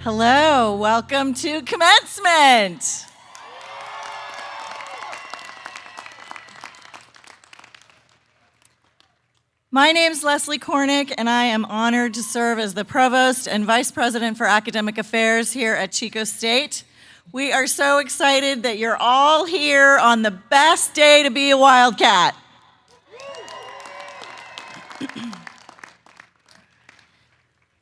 Hello, welcome to commencement. My name's Leslie Cornick, and I am honored to serve as the Provost and Vice President for Academic Affairs here at Chico State. We are so excited that you're all here on the best day to be a Wildcat.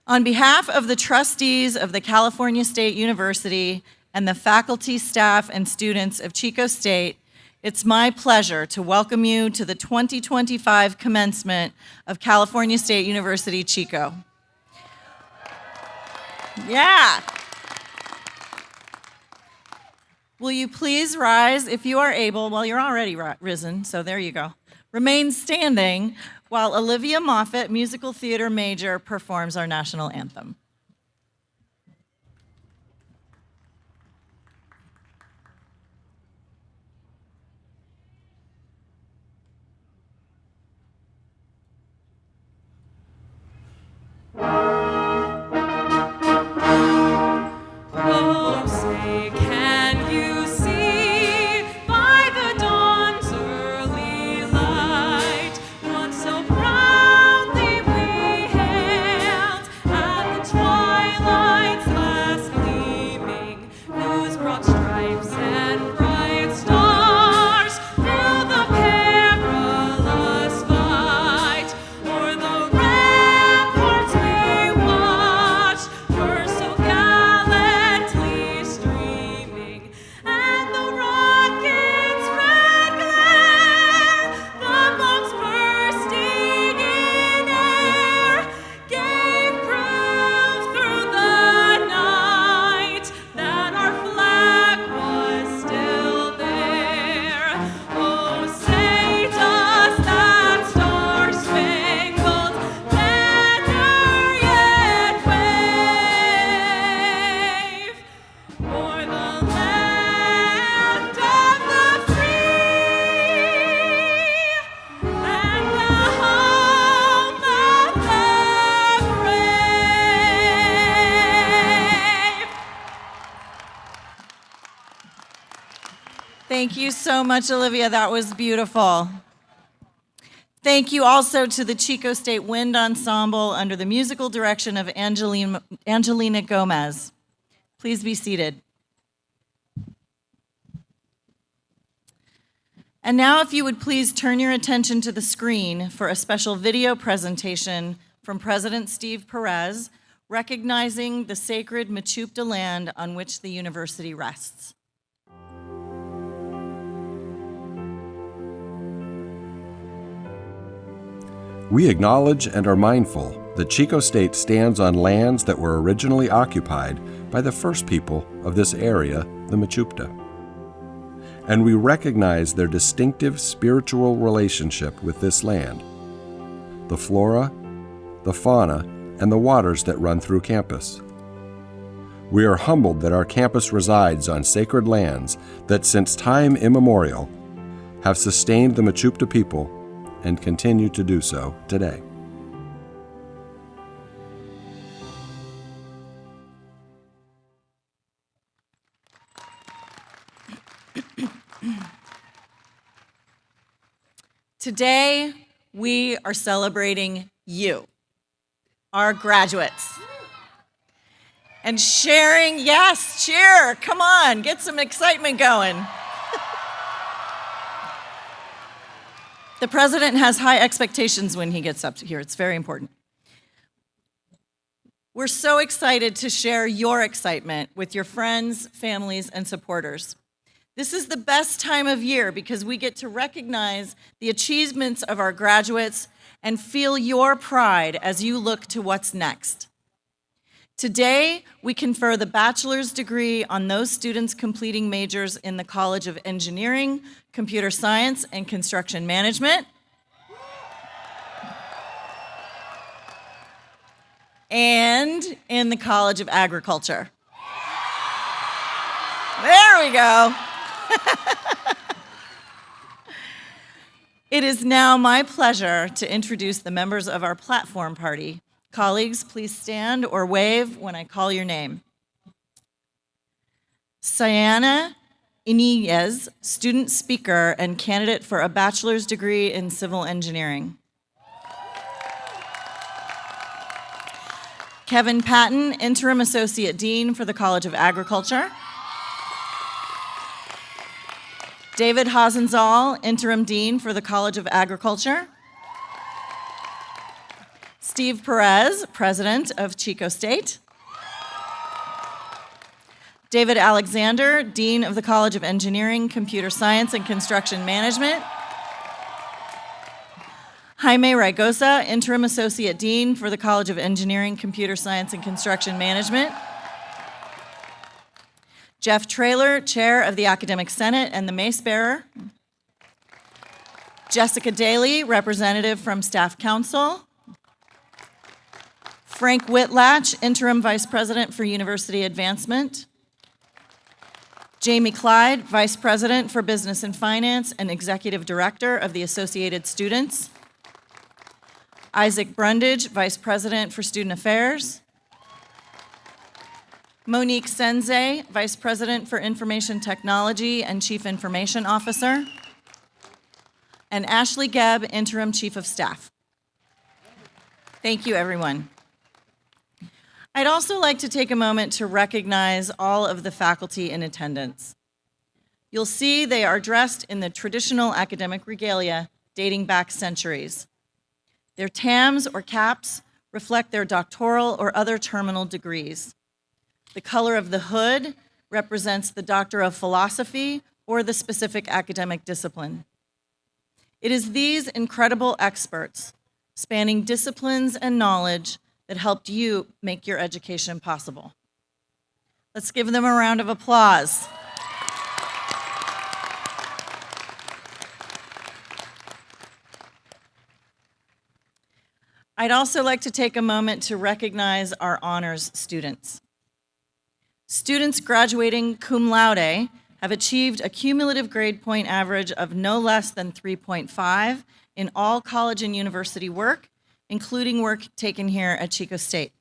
On behalf of the trustees of the California State University and the faculty, staff, and students of Chico State, it's my pleasure to welcome you to the 2025 commencement of California State University, Chico. Yeah. Will you please rise if you are able? Well, you're already risen, so there you go. Remain standing while Olivia Moffett, musical theater major, performs our national anthem. Oh, say, can you see by the dawn's early light what so proudly we hailed at the twilight's last gleaming, whose broad stripes and bright stars through the perilous fight o'er the ramparts we watched were so gallantly streaming, and the rocket's red glare, the bombs bursting in air, gave proof through the night that our flag was still there. Oh, say does that star-spangled banner yet wave o'er the land of the free and the home of the brave? Thank you so much, Olivia. That was beautiful. Thank you also to the Chico State Wind Ensemble under the musical direction of Angelina Gomez. Please be seated. And now, if you would please turn your attention to the screen for a special video presentation from President Steve Perez, recognizing the sacred Mechoopda land on which the university rests. We acknowledge and are mindful that Chico State stands on lands that were originally occupied by the first people of this area, the Mechoopda. And we recognize their distinctive spiritual relationship with this land, the flora, the fauna, and the waters that run through campus. We are humbled that our campus resides on sacred lands that since time immemorial have sustained the Mechoopda people and continue to do so today. Today, we are celebrating you, our graduates. And sharing, yes, cheer, come on, get some excitement going. The president has high expectations when he gets up here. It's very important. We're so excited to share your excitement with your friends, families, and supporters. This is the best time of year because we get to recognize the achievements of our graduates and feel your pride as you look to what's next. Today, we confer the bachelor's degree on those students completing majors in the College of Engineering, Computer Science, and Construction Management, and in the College of Agriculture. There we go. It is now my pleasure to introduce the members of our platform party. Colleagues, please stand or wave when I call your name. Sayana Inez, student speaker and candidate for a bachelor's degree in civil engineering. Kevin Patton, interim associate dean for the College of Agriculture. David Hasenzahl, interim dean for the College of Agriculture. Steve Perez, president of Chico State. David Alexander, dean of the College of Engineering, Computer Science, and Construction Management. Jaime Raigosa, interim associate dean for the College of Engineering, Computer Science, and Construction Management. Jeff Traylor, chair of the Academic Senate and the Mace Bearer. Jessica Daly, representative from Staff Council. Frank Whitlatch, interim vice president for University Advancement. Jamie Clyde, vice president for Business and Finance and executive director of the Associated Students. Isaac Brundage, vice president for Student Affairs. Monique Senze, vice president for Information Technology and chief information officer. And Ashley Gebb, interim chief of staff. Thank you, everyone. I'd also like to take a moment to recognize all of the faculty in attendance. You'll see they are dressed in the traditional academic regalia dating back centuries. Their TAMs or caps reflect their doctoral or other terminal degrees. The color of the hood represents the Doctor of Philosophy or the specific academic discipline. It is these incredible experts, spanning disciplines and knowledge, that helped you make your education possible. Let's give them a round of applause. I'd also like to take a moment to recognize our honors students. Students graduating cum laude have achieved a cumulative grade point average of no less than 3.5 in all college and university work, including work taken here at Chico State.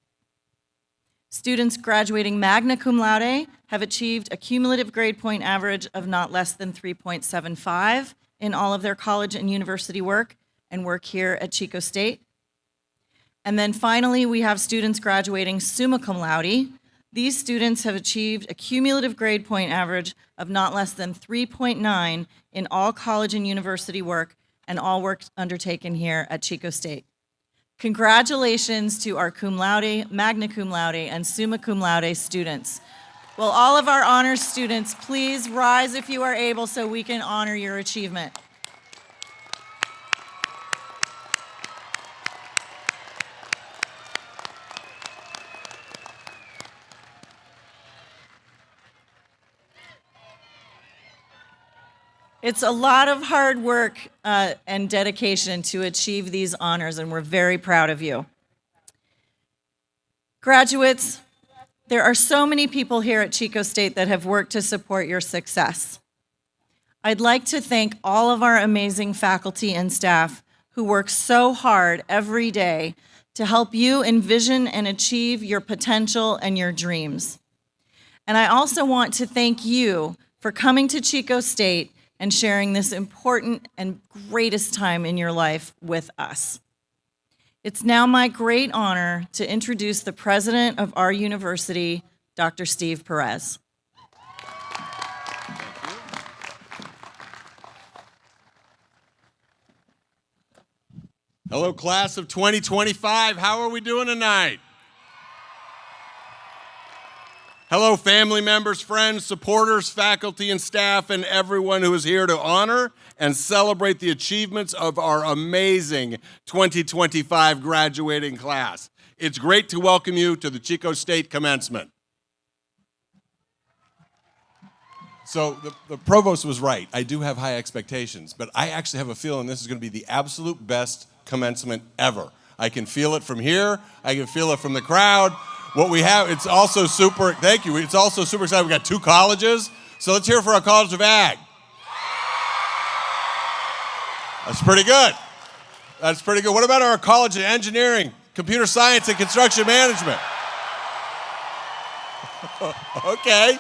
Students graduating magna cum laude have achieved a cumulative grade point average of not less than 3.75 in all of their college and university work and work here at Chico State. And then finally, we have students graduating summa cum laude. These students have achieved a cumulative grade point average of not less than 3.9 in all college and university work and all work undertaken here at Chico State. Congratulations to our cum laude, magna cum laude, and summa cum laude students. Will all of our honors students please rise if you are able so we can honor your achievement? It's a lot of hard work and dedication to achieve these honors, and we're very proud of you. Graduates, there are so many people here at Chico State that have worked to support your success. I'd like to thank all of our amazing faculty and staff who work so hard every day to help you envision and achieve your potential and your dreams. And I also want to thank you for coming to Chico State and sharing this important and greatest time in your life with us. It's now my great honor to introduce the president of our university, Dr. Steve Perez. Hello, class of 2025. How are we doing tonight? Hello, family members, friends, supporters, faculty, and staff, and everyone who is here to honor and celebrate the achievements of our amazing 2025 graduating class. It's great to welcome you to the Chico State commencement. So the provost was right. I do have high expectations, but I actually have a feeling this is going to be the absolute best commencement ever. I can feel it from here. I can feel it from the crowd. What we have, it's also super, thank you, it's also super exciting. We've got 2 colleges, so let's hear it for our College of Ag. That's pretty good. That's pretty good. What about our College of Engineering, Computer Science, and Construction Management? Okay.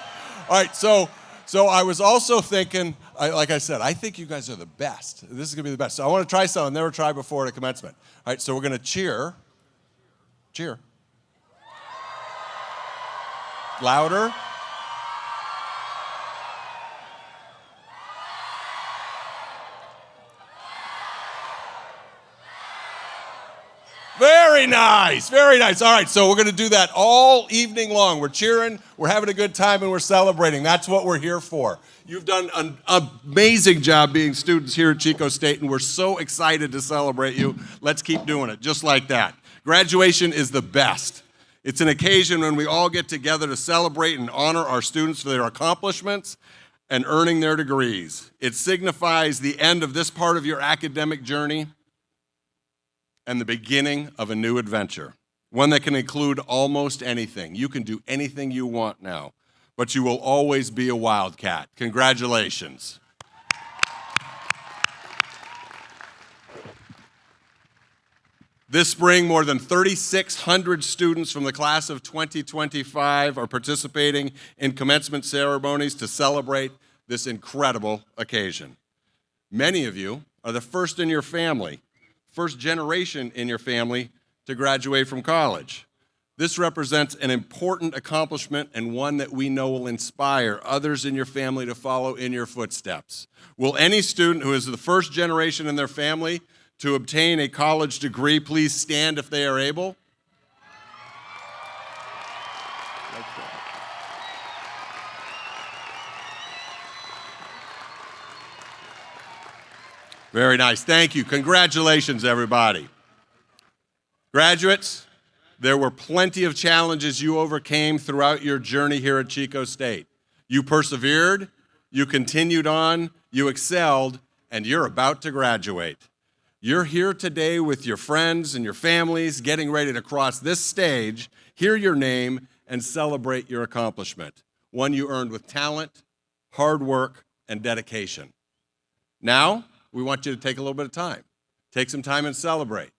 All right, so I was also thinking, like I said, I think you guys are the best. This is going to be the best. So I want to try something I've never tried before at a commencement. All right, so we're going to cheer. Cheer. Louder. Very nice, very nice. All right, so we're going to do that all evening long. We're cheering, we're having a good time, and we're celebrating. That's what we're here for. You've done an amazing job being students here at Chico State, and we're so excited to celebrate you. Let's keep doing it, just like that. Graduation is the best. It's an occasion when we all get together to celebrate and honor our students for their accomplishments and earning their degrees. It signifies the end of this part of your academic journey and the beginning of a new adventure, one that can include almost anything. You can do anything you want now, but you will always be a wildcat. Congratulations. This spring, more than 3,600 students from the class of 2025 are participating in commencement ceremonies to celebrate this incredible occasion. Many of you are the first in your family, first generation in your family to graduate from college. This represents an important accomplishment and one that we know will inspire others in your family to follow in your footsteps. Will any student who is the first generation in their family to obtain a college degree please stand if they are able? Very nice. Thank you. Congratulations, everybody. Graduates, there were plenty of challenges you overcame throughout your journey here at Chico State. You persevered, you continued on, you excelled, and you're about to graduate. You're here today with your friends and your families, getting ready to cross this stage, hear your name, and celebrate your accomplishment, one you earned with talent, hard work, and dedication. Now, we want you to take a little bit of time. Take some time and celebrate.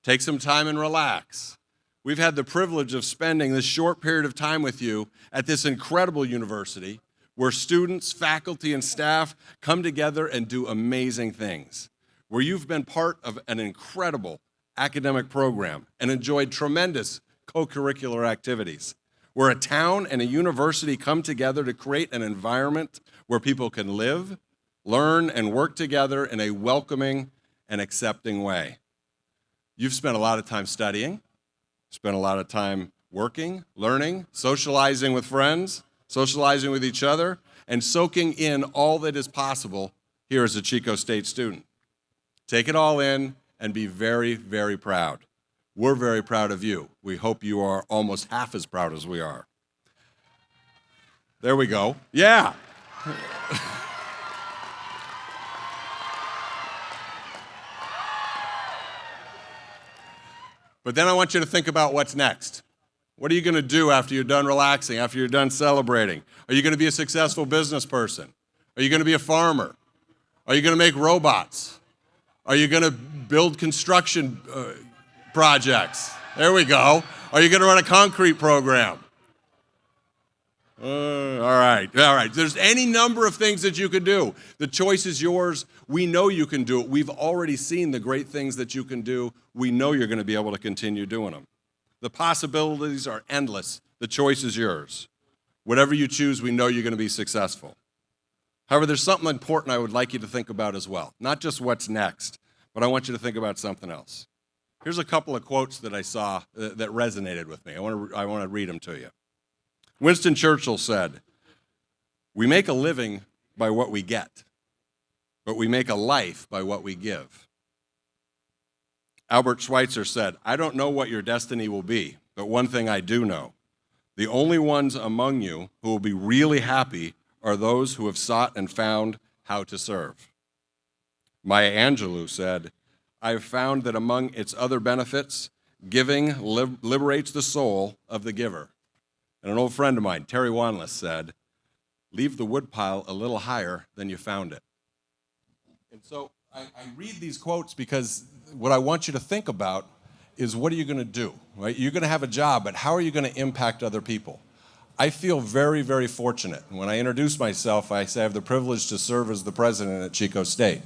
Take some time and relax. We've had the privilege of spending this short period of time with you at this incredible university where students, faculty, and staff come together and do amazing things, where you've been part of an incredible academic program and enjoyed tremendous co-curricular activities, where a town and a university come together to create an environment where people can live, learn, and work together in a welcoming and accepting way. You've spent a lot of time studying, spent a lot of time working, learning, socializing with friends, socializing with each other, and soaking in all that is possible here as a Chico State student. Take it all in and be very, very proud. We're very proud of you. We hope you are almost half as proud as we are. There we go. Yeah. But then I want you to think about what's next. What are you going to do after you're done relaxing, after you're done celebrating? Are you going to be a successful business person? Are you going to be a farmer? Are you going to make robots? Are you going to build construction projects? There we go. Are you going to run a concrete program? All right. There's any number of things that you could do. The choice is yours. We know you can do it. We've already seen the great things that you can do. We know you're going to be able to continue doing them. The possibilities are endless. The choice is yours. Whatever you choose, we know you're going to be successful. However, there's something important I would like you to think about as well. Not just what's next, but I want you to think about something else. Here's a couple of quotes that I saw that resonated with me. I want to read them to you. Winston Churchill said, "We make a living by what we get, but we make a life by what we give." Albert Schweitzer said, "I don't know what your destiny will be, but one thing I do know. The only ones among you who will be really happy are those who have sought and found how to serve." Maya Angelou said, "I have found that among its other benefits, giving liberates the soul of the giver." And an old friend of mine, Terry Wanless, said, "Leave the woodpile a little higher than you found it." And so I read these quotes because what I want you to think about is, what are you going to do, right? You're going to have a job, but how are you going to impact other people? I feel very, very fortunate. When I introduce myself, I say I have the privilege to serve as the president at Chico State.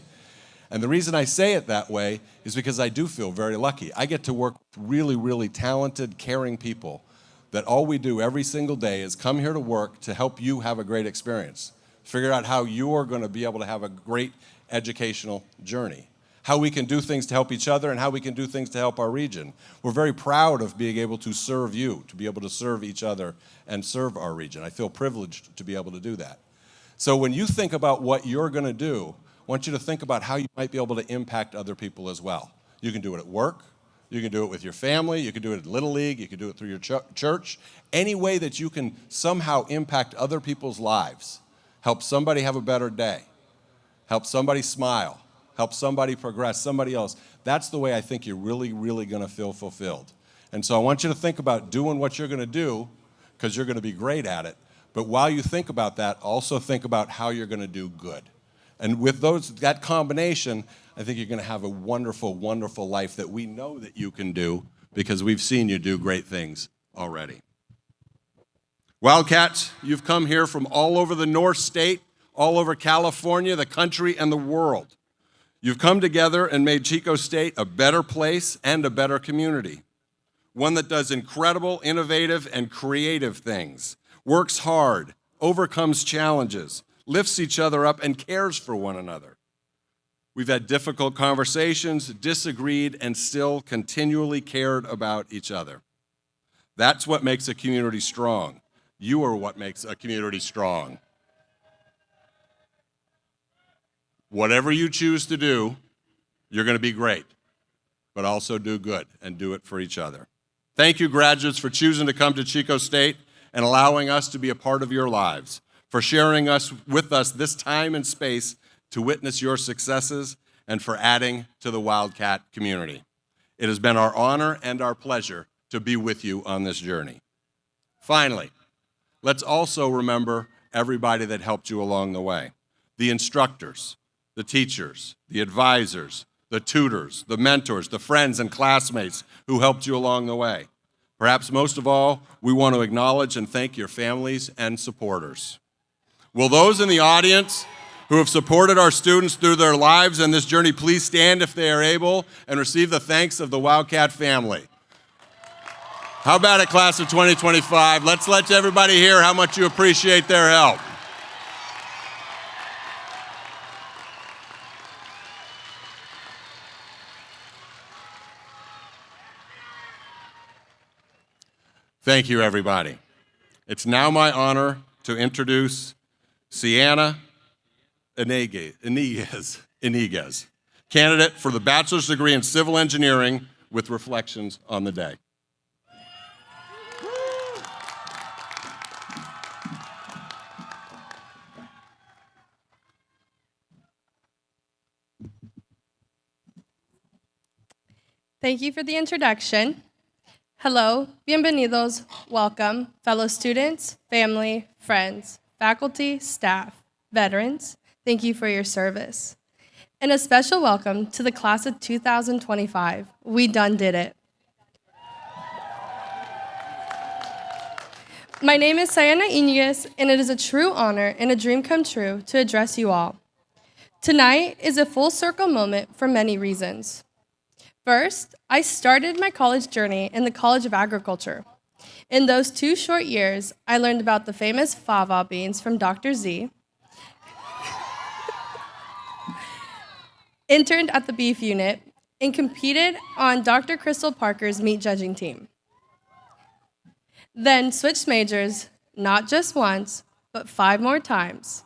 And the reason I say it that way is because I do feel very lucky. I get to work with really, really talented, caring people that all we do every single day is come here to work to help you have a great experience, figure out how you're going to be able to have a great educational journey, how we can do things to help each other and how we can do things to help our region. We're very proud of being able to serve you, to be able to serve each other and serve our region. I feel privileged to be able to do that. So when you think about what you're going to do, I want you to think about how you might be able to impact other people as well. You can do it at work. You can do it with your family. You can do it at Little League. You can do it through your church. Any way that you can somehow impact other people's lives, help somebody have a better day, help somebody smile, help somebody progress, somebody else. That's the way I think you're really, really going to feel fulfilled. And so I want you to think about doing what you're going to do because you're going to be great at it. But while you think about that, also think about how you're going to do good. And with that combination, I think you're going to have a wonderful, wonderful life that we know that you can do because we've seen you do great things already. Wildcats, you've come here from all over the North State, all over California, the country, and the world. You've come together and made Chico State a better place and a better community, one that does incredible, innovative, and creative things, works hard, overcomes challenges, lifts each other up, and cares for one another. We've had difficult conversations, disagreed, and still continually cared about each other. That's what makes a community strong. You are what makes a community strong. Whatever you choose to do, you're going to be great, but also do good and do it for each other. Thank you, graduates, for choosing to come to Chico State and allowing us to be a part of your lives, for sharing with us this time and space to witness your successes, and for adding to the Wildcat community. It has been our honor and our pleasure to be with you on this journey. Finally, let's also remember everybody that helped you along the way. The instructors, the teachers, the advisors, the tutors, the mentors, the friends and classmates who helped you along the way. Perhaps most of all, we want to acknowledge and thank your families and supporters. Will those in the audience who have supported our students through their lives and this journey please stand if they are able and receive the thanks of the Wildcat family? How about it, class of 2025? Let's let everybody hear how much you appreciate their help. Thank you, everybody. It's now my honor to introduce Sienna Iniguez, candidate for the bachelor's degree in civil engineering with reflections on the day. Thank you for the introduction. Hello, bienvenidos, welcome, fellow students, family, friends, faculty, staff, veterans. Thank you for your service. And a special welcome to the class of 2025. We done did it. My name is Sienna Iniguez, and it is a true honor and a dream come true to address you all. Tonight is a full circle moment for many reasons. First, I started my college journey in the College of Agriculture. In those 2 short years, I learned about the famous fava beans from Dr. Z, interned at the beef unit, and competed on Dr. Crystal Parker's meat judging team. Then switched majors, not just once, but 5 more times.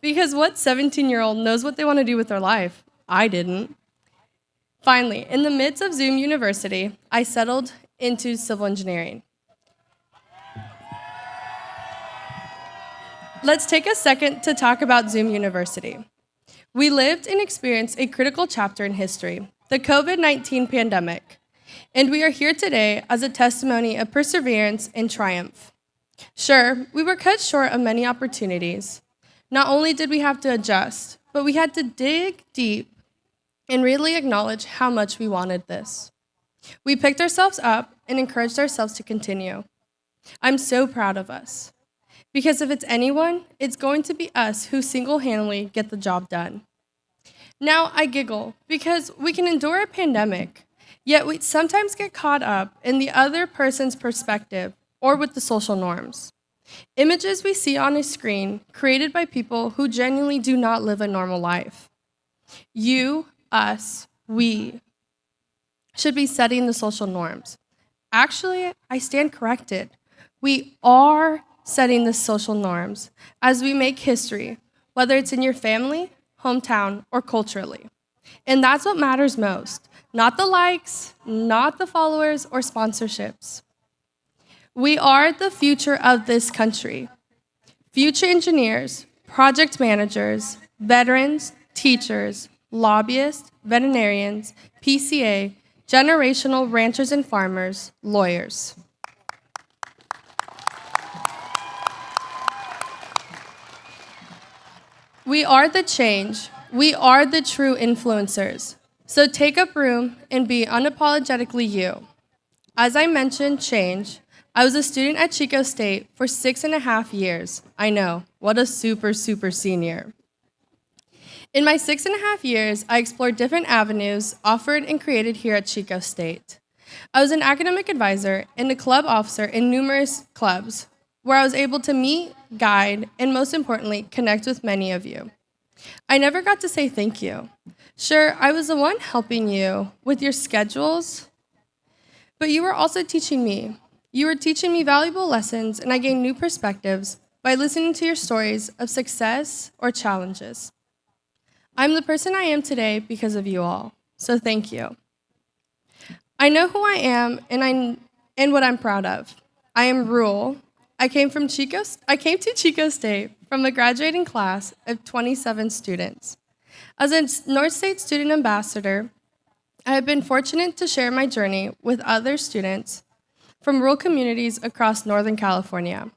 Because what 17-year-old knows what they want to do with their life? I didn't. Finally, in the midst of Zoom University, I settled into civil engineering. Let's take a second to talk about Zoom University. We lived and experienced a critical chapter in history, the COVID-19 pandemic, and we are here today as a testimony of perseverance and triumph. Sure, we were cut short of many opportunities. Not only did we have to adjust, but we had to dig deep and really acknowledge how much we wanted this. We picked ourselves up and encouraged ourselves to continue. I'm so proud of us. Because if it's anyone, it's going to be us who single-handedly get the job done. Now I giggle because we can endure a pandemic, yet we sometimes get caught up in the other person's perspective or with the social norms. Images we see on a screen created by people who genuinely do not live a normal life. You, us, we should be setting the social norms. Actually, I stand corrected. We are setting the social norms as we make history, whether it's in your family, hometown, or culturally. And that's what matters most, not the likes, not the followers or sponsorships. We are the future of this country. Future engineers, project managers, veterans, teachers, lobbyists, veterinarians, PCA, generational ranchers and farmers, lawyers. We are the change. We are the true influencers. So take up room and be unapologetically you. As I mentioned, change. I was a student at Chico State for 6.5 years. I know, what a super senior. In my 6.5 years, I explored different avenues offered and created here at Chico State. I was an academic advisor and a club officer in numerous clubs, where I was able to meet, guide, and most importantly, connect with many of you. I never got to say thank you. Sure, I was the one helping you with your schedules, but you were also teaching me. You were teaching me valuable lessons, and I gained new perspectives by listening to your stories of success or challenges. I'm the person I am today because of you all, so thank you. I know who I am and what I'm proud of. I am rural. I came to Chico State from a graduating class of 27 students. As a North State Student Ambassador, I have been fortunate to share my journey with other students from rural communities across Northern California.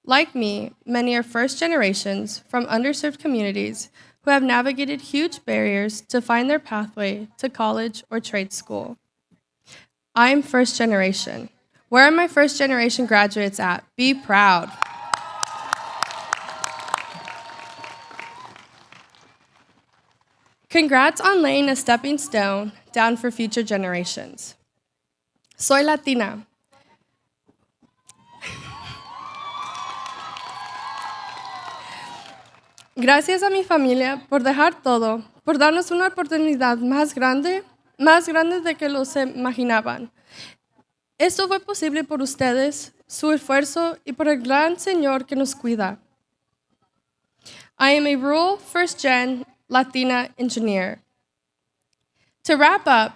Like me, many are first generations from underserved communities who have navigated huge barriers to find their pathway to college or trade school. I am first generation. Where are my first generation graduates at? Be proud. Congrats on laying a stepping stone down for future generations. Soy Latina. Gracias a mi familia por dejar todo, por darnos una oportunidad más grande de que lo se imaginaban. Esto fue posible por ustedes, su esfuerzo y por el gran Señor que nos cuida. I am a rural first-gen Latina engineer. To wrap up,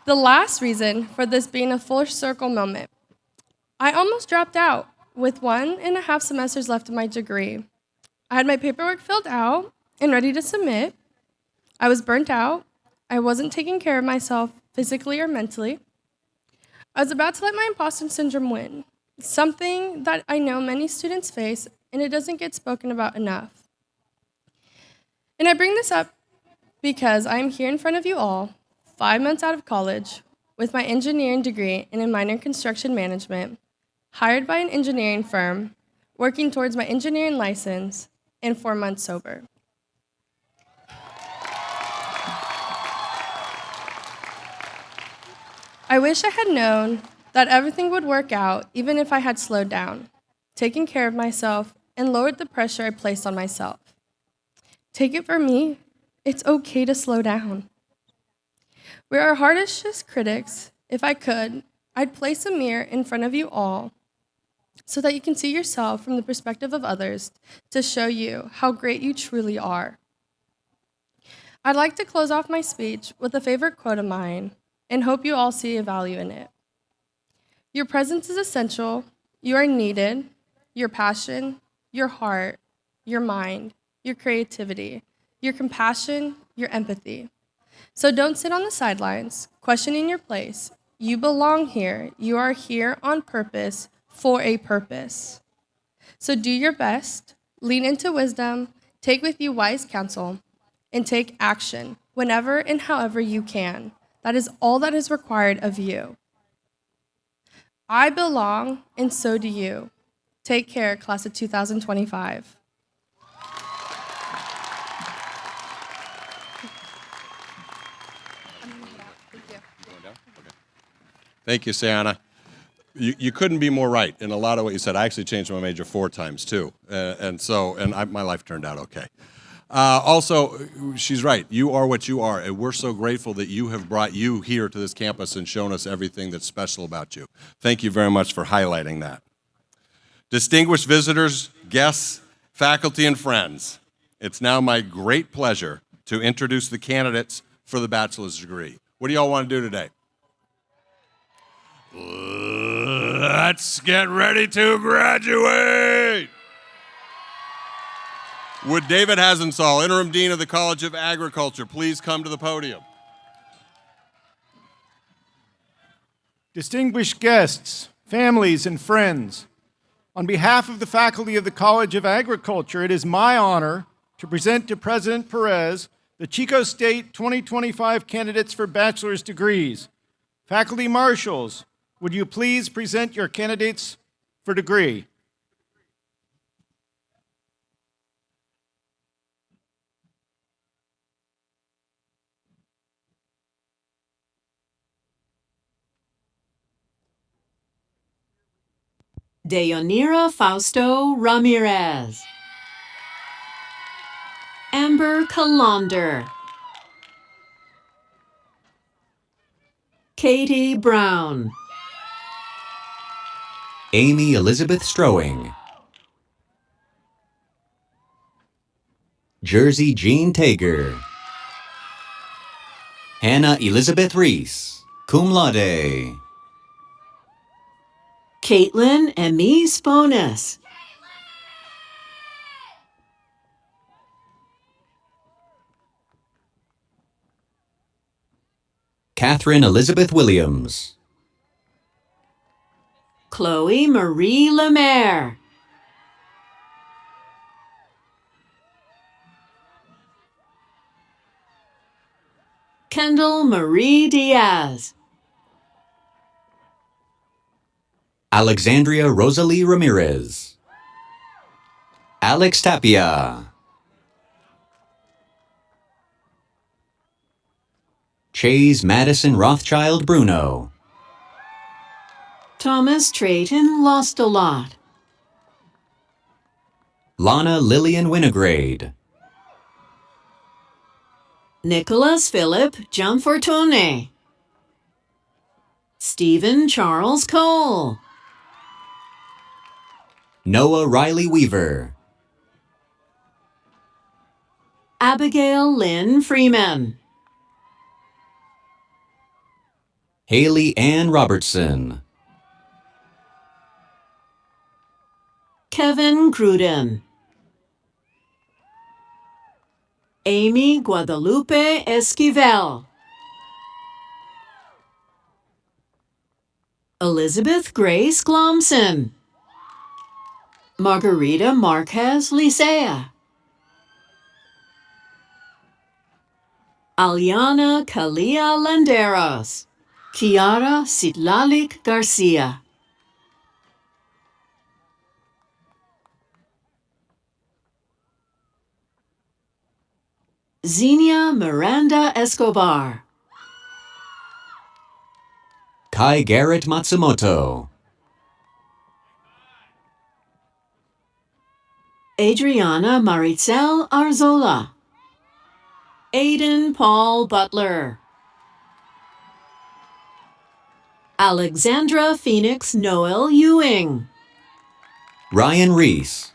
the last reason for this being a full circle moment. I almost dropped out with 1.5 semesters left of my degree. I had my paperwork filled out and ready to submit. I was burnt out. I wasn't taking care of myself physically or mentally. I was about to let my imposter syndrome win, something that I know many students face, and it doesn't get spoken about enough. And I bring this up because I am here in front of you all, 5 months out of college, with my engineering degree and a minor in construction management, hired by an engineering firm, working towards my engineering license, and 4 months sober. I wish I had known that everything would work out even if I had slowed down, taken care of myself, and lowered the pressure I placed on myself. Take it from me, it's okay to slow down. We're our hardest critics. If I could, I'd place a mirror in front of you all so that you can see yourself from the perspective of others to show you how great you truly are. I'd like to close off my speech with a favorite quote of mine and hope you all see a value in it. Your presence is essential. You are needed. Your passion, your heart, your mind, your creativity, your compassion, your empathy. So don't sit on the sidelines, questioning your place. You belong here. You are here on purpose for a purpose. So do your best, lean into wisdom, take with you wise counsel, and take action whenever and however you can. That is all that is required of you. I belong, and so do you. Take care, class of 2025. Thank you, Sienna. You couldn't be more right in a lot of what you said. I actually changed my major 4 times too, my life turned out okay. Also, she's right. You are what you are, and we're so grateful that you have brought you here to this campus and shown us everything that's special about you. Thank you very much for highlighting that. Distinguished visitors, guests, faculty, and friends, it's now my great pleasure to introduce the candidates for the bachelor's degree. What do y'all want to do today? Let's get ready to graduate! Would David Hasensall, Interim Dean of the College of Agriculture, please come to the podium? Distinguished guests, families, and friends, on behalf of the faculty of the College of Agriculture, it is my honor to present to President Perez the Chico State 2025 candidates for bachelor's degrees. Faculty marshals, would you please present your candidates for degree? Deyanira Fausto Ramirez. Amber Calander. Katie Brown. Amy Elizabeth Strowing. Jersey Jean Tager. Hannah Elizabeth Reese, cum laude. Caitlin Emmy Sponis. Catherine Elizabeth Williams. Chloe Marie Lemaire. Kendall Marie Diaz. Alexandria Rosalie Ramirez. Alex Tapia. Chase Madison Rothschild Bruno. Thomas Trayton Lost a Lot. Lana Lillian Winograde. Nicholas Philip Gianfortune. Stephen Charles Cole. Noah Riley Weaver. Abigail Lynn Freeman. Haley Ann Robertson. Kevin Cruden. Amy Guadalupe Esquivel. Elizabeth Grace Glomson. Margarita Marquez Licea. Aliana Kalia Landeros. Kiara Sitlalik Garcia. Xenia Miranda Escobar. Kai Garrett Matsumoto. Adriana Maritzel Arzola. Aiden Paul Butler. Alexandra Phoenix Noel Ewing. Ryan Reese.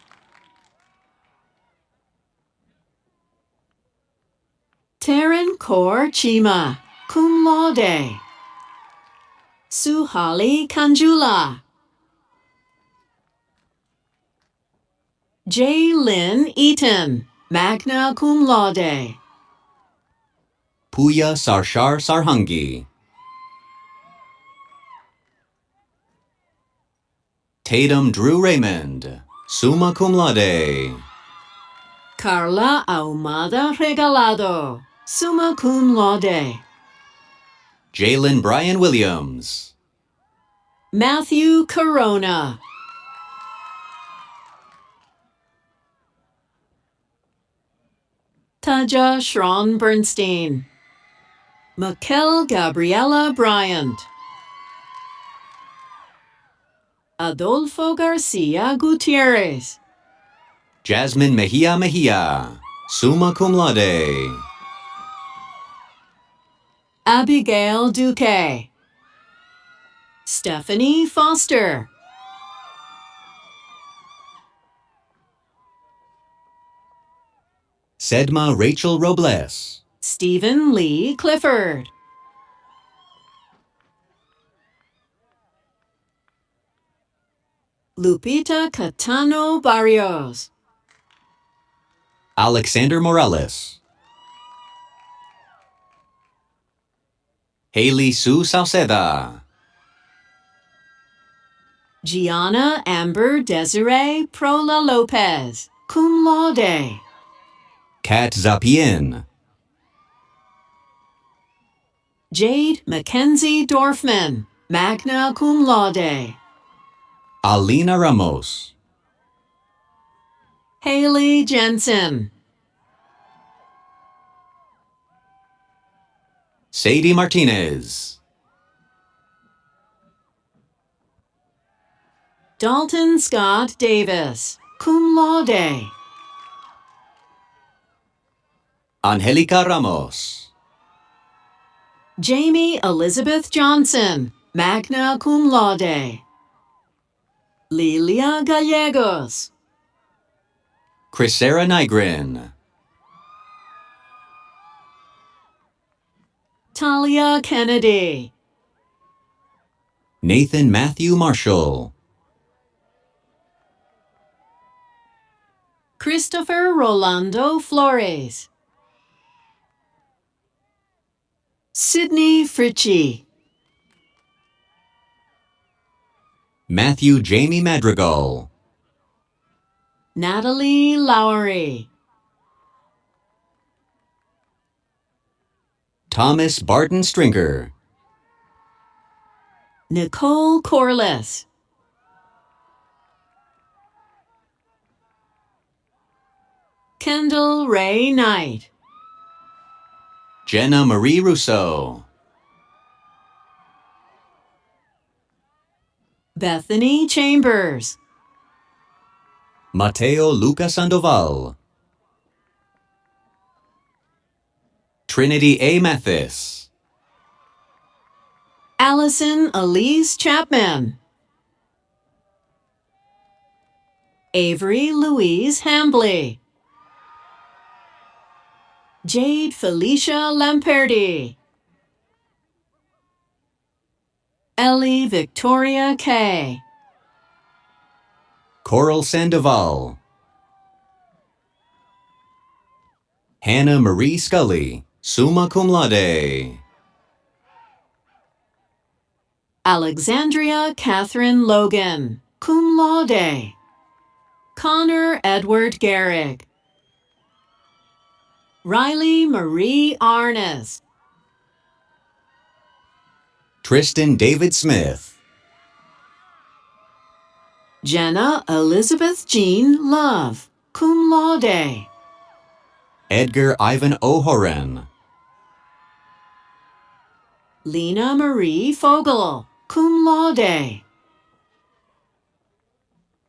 Taryn Kaur Chima, cum laude. Suhali Kanjula. J. Lynn Eaton, magna cum laude. Puya Sarshar Sarhangi. Tatum Drew Raymond, summa cum laude. Carla Ahumada Regalado, Summa cum laude. Jalen Brian Williams. Matthew Corona. Taja Schron Bernstein. Mikel Gabriela Bryant. Adolfo Garcia Gutierrez. Jasmine Mejia, summa cum laude. Abigail Duque. Stephanie Foster. Sedma Rachel Robles. Stephen Lee Clifford. Lupita Catano Barrios. Alexander Morales. Haley Sue Sauceda. Gianna Amber Desiree Prola Lopez, cum laude. Kat Zapien. Jade Mackenzie Dorfman, magna cum laude. Alina Ramos. Haley Jensen. Sadie Martinez. Dalton Scott Davis, cum laude. Angelica Ramos. Jamie Elizabeth Johnson, magna cum laude. Lilia Gallegos. Crisera Nigrin. Talia Kennedy. Nathan Matthew Marshall. Christopher Rolando Flores. Sydney Fritchie. Matthew Jamie Madrigal. Natalie Lowry. Thomas Barton Stringer. Nicole Corliss. Kendall Ray Knight. Jenna Marie Rousseau. Bethany Chambers. Mateo Lucas Sandoval. Trinity A. Mathis. Allison Elise Chapman. Avery Louise Hambley. Jade Felicia Lamperti. Ellie Victoria Kay. Coral Sandoval. Hannah Marie Scully, summa cum laude. Alexandria Catherine Logan, cum laude. Connor Edward Garrick. Riley Marie Arnes. Tristan David Smith. Jenna Elizabeth Jean Love, cum laude. Edgar Ivan O'Horan. Lena Marie Fogel, cum laude.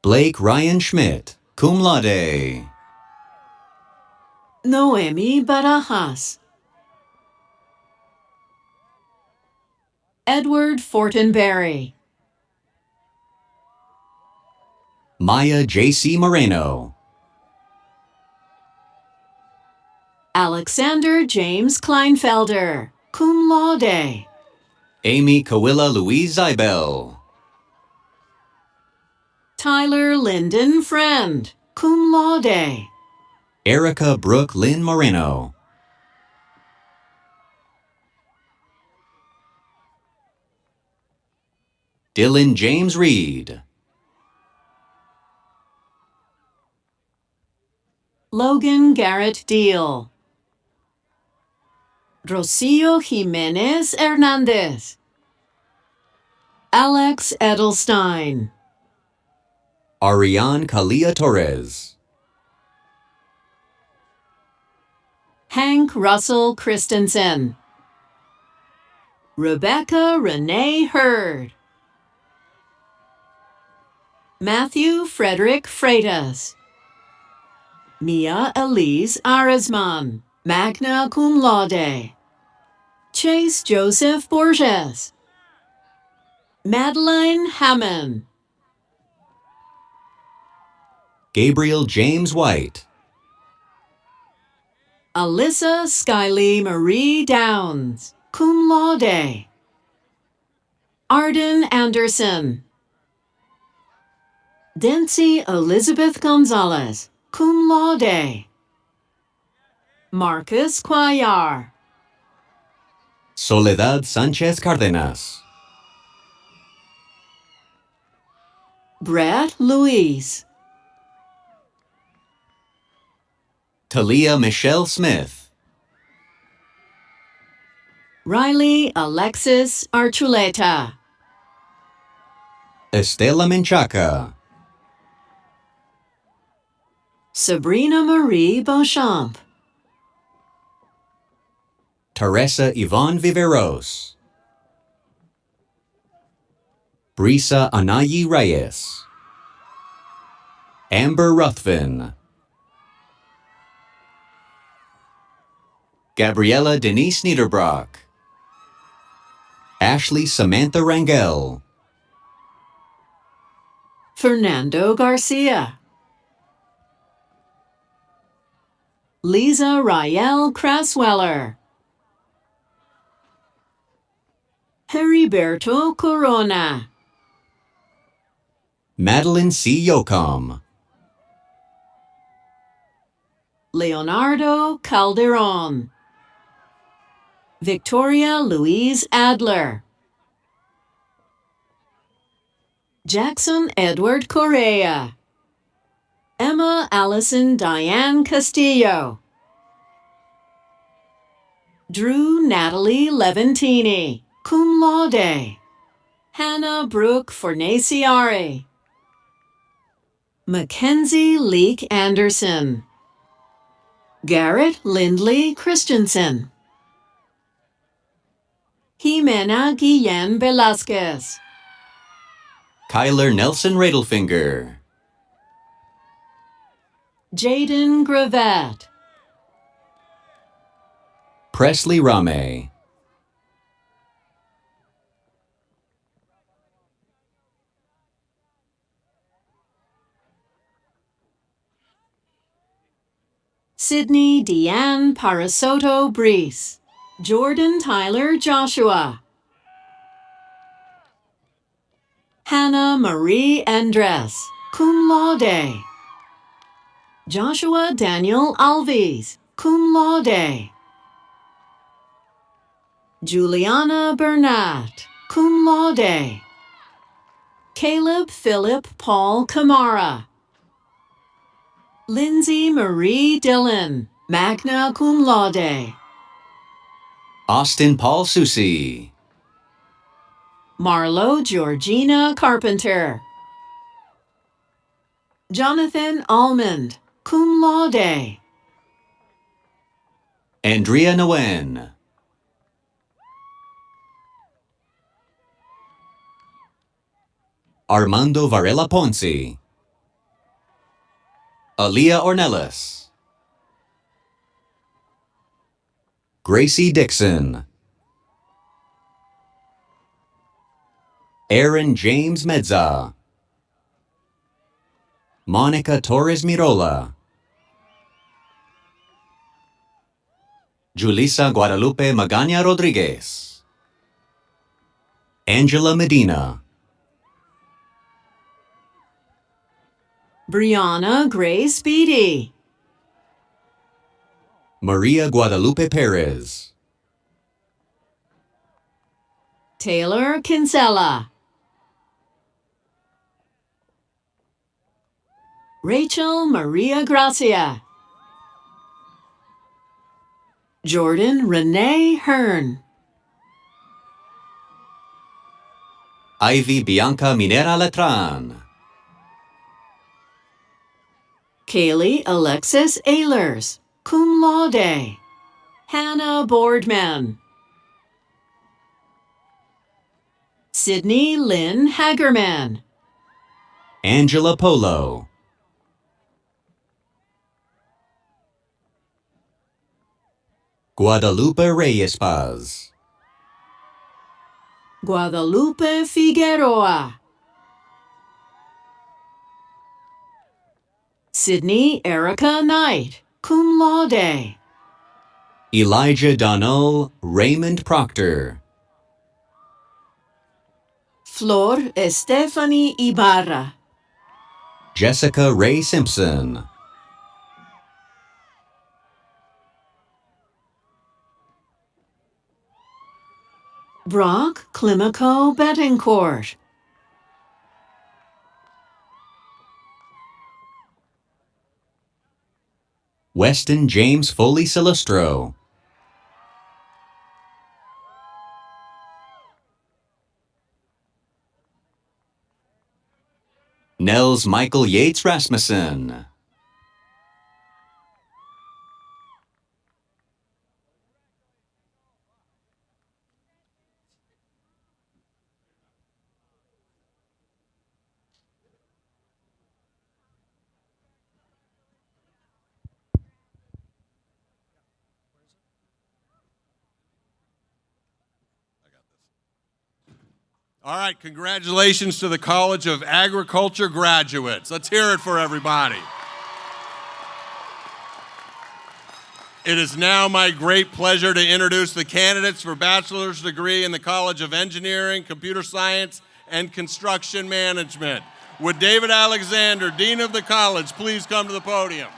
Blake Ryan Schmidt, cum laude. Noemi Barajas. Edward Fortenberry. Maya J.C. Moreno. Alexander James Kleinfelder, cum laude. Amy Kawila Louise Zybel. Tyler Lyndon Friend, cum laude. Erica Brooke Lynn Moreno. Dylan James Reed. Logan Garrett Deal. Rocio Jimenez Hernandez. Alex Edelstein. Ariane Kalia Torres. Hank Russell Christensen. Rebecca Renee Hurd. Matthew Frederick Freitas. Mia Elise Arizman, magna cum laude. Chase Joseph Borges. Madeline Hammond. Gabriel James White. Alyssa Skylee Marie Downs, cum laude. Arden Anderson. Dency Elizabeth Gonzalez, cum laude. Marcus Cuellar. Soledad Sanchez Cardenas. Brett Louise. Talia Michelle Smith. Riley Alexis Archuleta. Estela Menchaca. Sabrina Marie Beauchamp. Teresa Yvonne Viveros. Brisa Anayi Reyes. Amber Ruthven. Gabriela Denise Niederbrock. Ashley Samantha Rangel. Fernando Garcia. Lisa Rael Crasweller. Heriberto Corona. Madeline C. Yocom. Leonardo Calderon. Victoria Louise Adler. Jackson Edward Correa. Emma Allison Diane Castillo. Drew Natalie Leventini, cum laude. Hannah Brooke Fornaciari. Mackenzie Leek Anderson. Garrett Lindley Christensen. Jimena Guillen Velasquez. Kyler Nelson Radelfinger. Jaden Gravett. Presley Rame. Sydney Deanne Parasoto Brees. Jordan Tyler Joshua. Hannah Marie Andres, cum laude. Joshua Daniel Alves, cum laude. Juliana Bernat, cum laude. Caleb Philip Paul Kamara. Lindsay Marie Dillon, magna cum laude. Austin Paul Susi. Marlo Georgina Carpenter. Jonathan Almond, cum laude. Andrea Nguyen. Armando Varela Ponce. Aaliyah Ornelas. Gracie Dixon. Aaron James Medza. Monica Torres Mirola. Julissa Guadalupe Magana Rodriguez. Angela Medina. Brianna Grace Beatty. Maria Guadalupe Perez. Taylor Kinsella. Rachel Maria Gracia. Jordan Renee Hearn. Ivy Bianca Minera Letran. Kaylee Alexis Ehlers, cum laude. Hannah Boardman. Sydney Lynn Hagerman. Angela Polo. Guadalupe Reyes Paz. Guadalupe Figueroa. Sydney Erica Knight, cum laude. Elijah Donnell Raymond Proctor. Flor Estefany Ibarra. Jessica Ray Simpson. Brock Climaco Betancourt. Weston James Foley Silestro. Nels Michael Yates Rasmussen. All right, congratulations to the College of Agriculture graduates. Let's hear it for everybody. It is now my great pleasure to introduce the candidates for bachelor's degree in the College of Engineering, Computer Science, and Construction Management. Would David Alexander, Dean of the College, please come to the podium?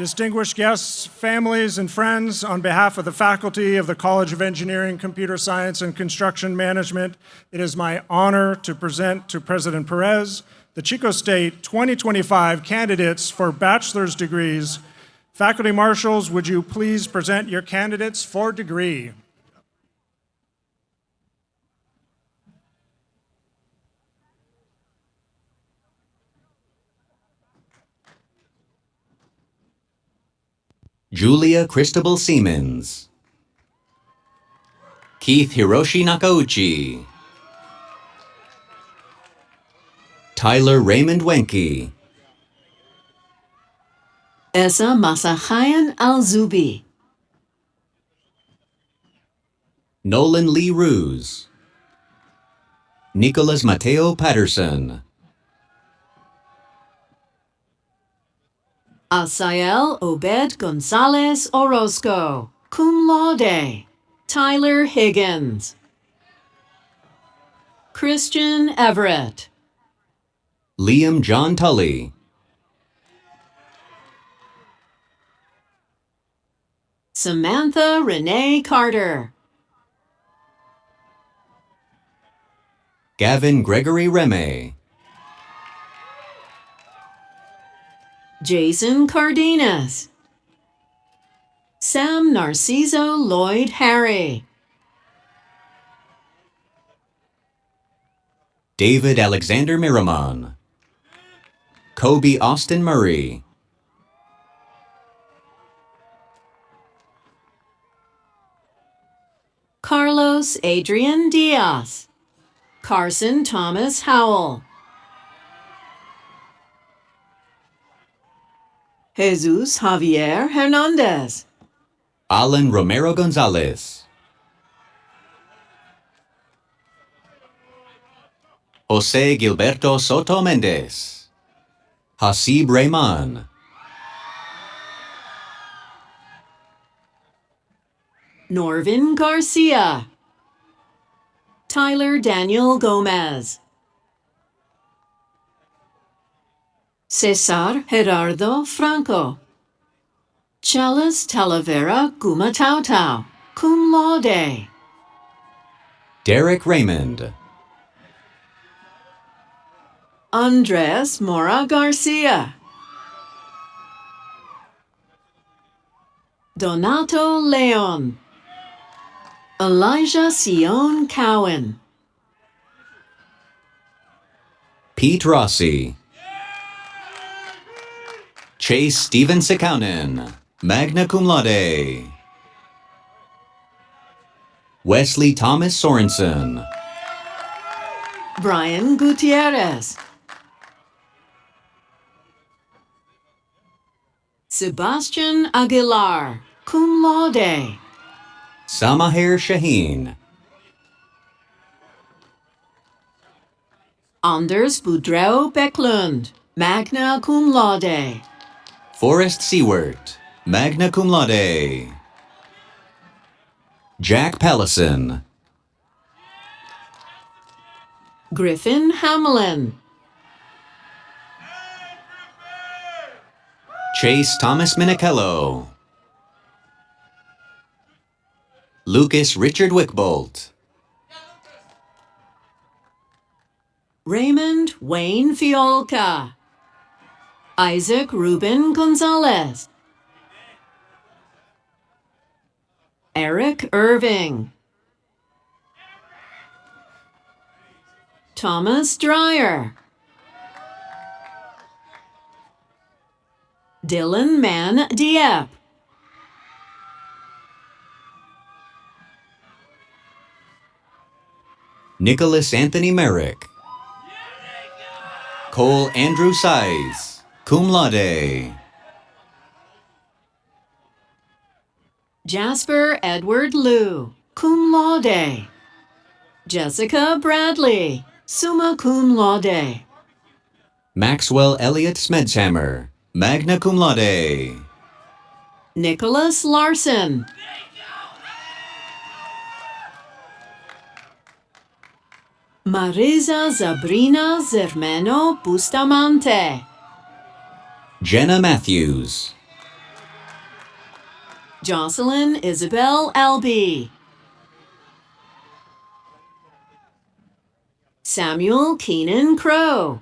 Distinguished guests, families, and friends, on behalf of the faculty of the College of Engineering, Computer Science, and Construction Management, it is my honor to present to President Perez the Chico State 2025 candidates for bachelor's degrees. Faculty marshals, would you please present your candidates for degree? Julia Cristobal Siemens. Keith Hiroshi Nakauchi. Tyler Raymond Wenke. Essa Masahayan Al-Zubi. Nolan Lee Ruse. Nicholas Mateo Patterson. Asael Obed Gonzalez Orozco, cum laude. Tyler Higgins. Christian Everett. Liam John Tully. Samantha Renee Carter. Gavin Gregory Reme. Jason Cardenas. Sam Narciso Lloyd Harry. David Alexander Miramon. Kobe Austin Murray. Carlos Adrian Diaz. Carson Thomas Howell. Jesus Javier Hernandez. Alan Romero Gonzalez. Jose Gilberto Soto Mendez. Hasib Rehman. Norvin Garcia. Tyler Daniel Gomez. Cesar Gerardo Franco. Chalice Talavera Gumatautau, cum laude. Derek Raymond. Andres Mora Garcia. Donato Leon. Elijah Sion Cowan. Pete Rossi. Chase Steven Sekaunen, magna cum laude. Wesley Thomas Sorensen. Brian Gutierrez. Sebastian Aguilar, cum laude. Samaher Shaheen. Anders Boudreau Backlund, magna cum laude. Forrest Seward, magna cum laude. Jack Pallison. Griffin Hamelin. Chase Thomas Minichello. Lucas Richard Wickbolt. Raymond Wayne Fiolka. Isaac Ruben Gonzalez. Eric Irving. Thomas Dreyer. Dylan Mann Dieppe. Nicholas Anthony Merrick. Cole Andrew Size, cum laude. Jasper Edward Liu, cum laude. Jessica Bradley, summa cum laude. Maxwell Elliott Smedshammer, magna cum laude. Nicholas Larson. Marisa Zabrina Zermeno Bustamante. Jenna Matthews. Jocelyn Isabel Albee. Samuel Keenan Crow.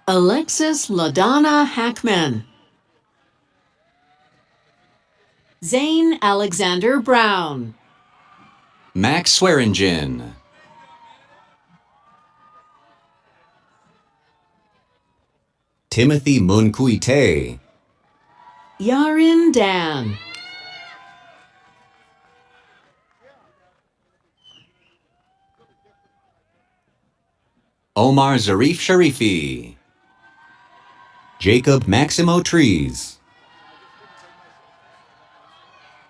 Alexis LaDonna Hackman. Zane Alexander Brown. Max Swearingen. Timothy Munkuite. Yarin Dan. Omar Zarif Sharifi. Jacob Maximo Trees.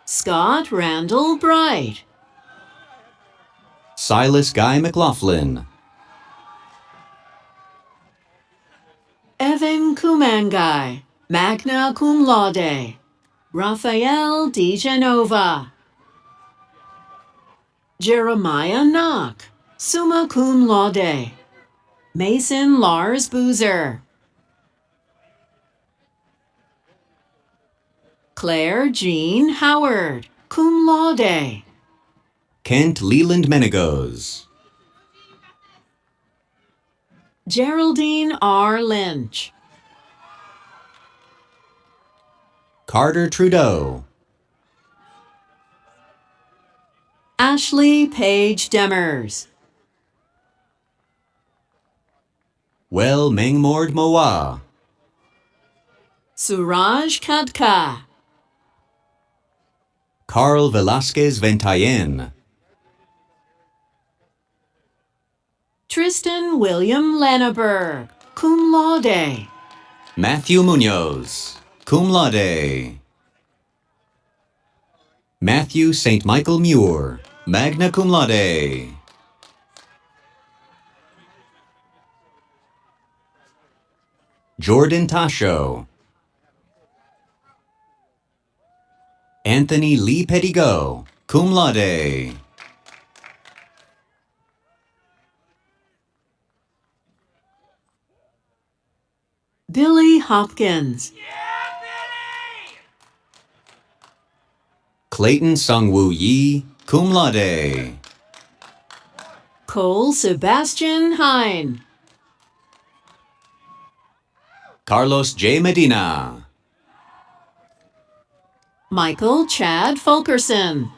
Scott Randall Bright. Silas Guy McLaughlin. Evan Kumangai, magna cum laude. Raphael Di Genova. Jeremiah Knock, summa cum laude. Mason Lars Boozer. Claire Jean Howard, cum laude. Kent Leland Menegos. Geraldine R. Lynch. Carter Trudeau. Ashley Page Demers. Well Mengmord Moa. Suraj Kadka. Carl Velasquez Ventayen. Tristan William Lanneberg, cum laude. Matthew Munoz, cum laude. Matthew St. Michael Muir, magna cum laude. Jordan Tasho. Anthony Lee Pettigo, cum laude. Billy Hopkins. Clayton Sungwoo Yi, cum laude. Cole Sebastian Hine. Carlos J. Medina. Michael Chad Fulkerson.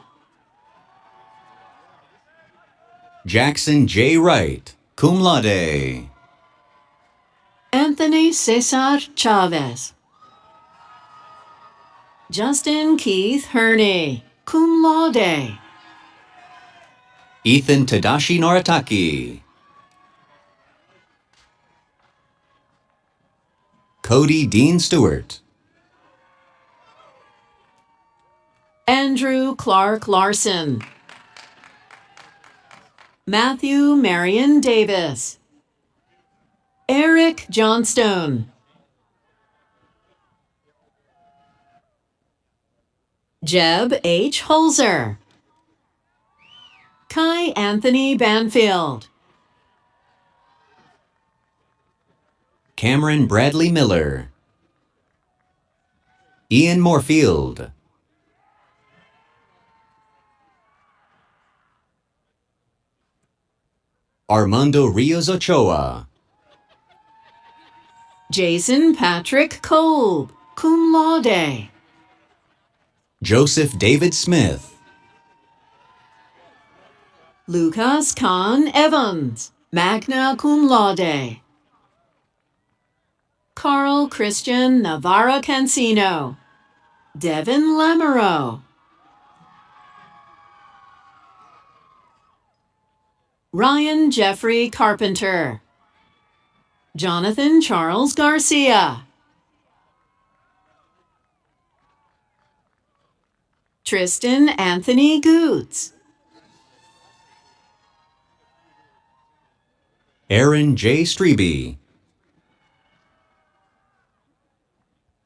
Jackson J. Wright, cum laude. Anthony Cesar Chavez. Justin Keith Herney, cum laude. Ethan Tadashi Noritaki. Cody Dean Stewart. Andrew Clark Larson. Matthew Marion Davis. Eric Johnstone. Jeb H. Holzer. Kai Anthony Banfield. Cameron Bradley Miller. Ian Moorfield. Armando Rios Ochoa. Jason Patrick Kolb, cum laude. Joseph David Smith. Lucas Kahn Evans, magna cum laude. Carl Christian Navarra Cancino. Devin Lamoureux. Ryan Jeffrey Carpenter. Jonathan Charles Garcia. Tristan Anthony Goots. Aaron J. Strebe.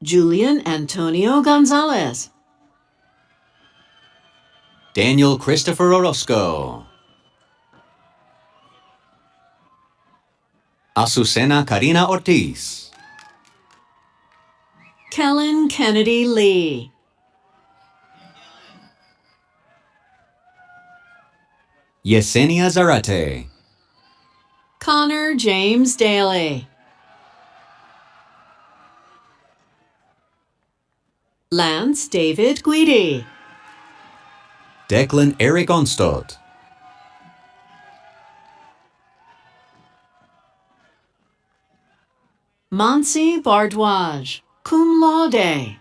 Julian Antonio Gonzalez. Daniel Christopher Orozco. Azucena Karina Ortiz. Kellen Kennedy Lee. Yesenia Zarate. Connor James Daly. Lance David Guidi. Declan Eric Onstott. Monsi Bardwaj, cum laude.